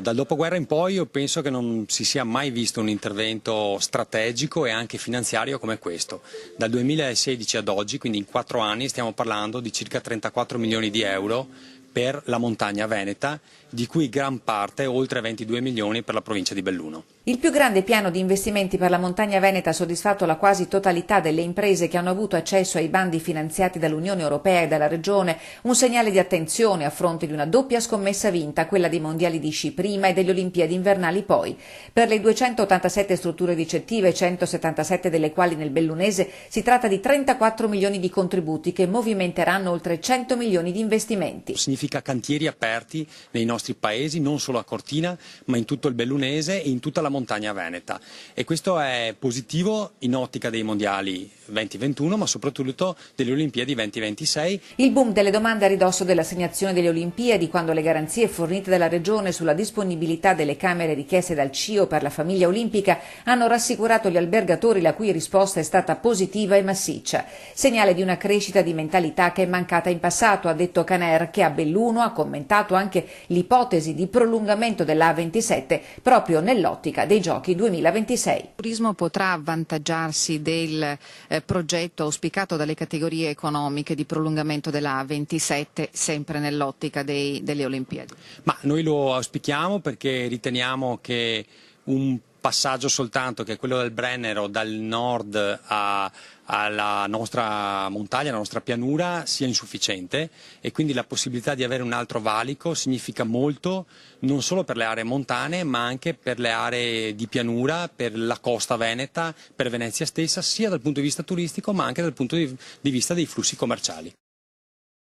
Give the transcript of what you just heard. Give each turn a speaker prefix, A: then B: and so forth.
A: Dal dopoguerra in poi io penso che non si sia mai visto un intervento strategico e anche finanziario come questo. Dal 2016 ad oggi, quindi in 4 anni, stiamo parlando di circa 34 milioni di euro per la montagna veneta, di cui gran parte, oltre 22 milioni, per la provincia di Belluno.
B: Il più grande piano di investimenti per la montagna veneta ha soddisfatto la quasi totalità delle imprese che hanno avuto accesso ai bandi finanziati dall'Unione Europea e dalla Regione, un segnale di attenzione a fronte di una doppia scommessa vinta, quella dei mondiali di sci prima e delle Olimpiadi invernali poi. Per le 287 strutture ricettive, 177 delle quali nel bellunese, si tratta di 34 milioni di contributi che movimenteranno oltre 100 milioni di investimenti.
A: Significa cantieri aperti nei nostri paesi, non solo a Cortina, ma in tutto il bellunese e in tutta la montagna veneta, e questo è positivo in ottica dei mondiali 2021 ma soprattutto delle Olimpiadi 2026.
B: Il boom delle domande a ridosso dell'assegnazione delle Olimpiadi, quando le garanzie fornite dalla Regione sulla disponibilità delle camere richieste dal CIO per la famiglia olimpica hanno rassicurato gli albergatori, la cui risposta è stata positiva e massiccia. Segnale di una crescita di mentalità che è mancata in passato, ha detto Caner, che a Belluno ha commentato anche l'ipotesi di prolungamento della A27 proprio nell'ottica dei Giochi 2026.
C: Il turismo potrà avvantaggiarsi del progetto auspicato dalle categorie economiche di prolungamento della A27 sempre nell'ottica delle Olimpiadi?
A: Ma noi lo auspichiamo perché riteniamo che un passaggio soltanto, che è quello del Brennero, dal nord alla nostra montagna, alla nostra pianura, sia insufficiente, e quindi la possibilità di avere un altro valico significa molto non solo per le aree montane ma anche per le aree di pianura, per la costa veneta, per Venezia stessa, sia dal punto di vista turistico ma anche dal punto di vista dei flussi commerciali.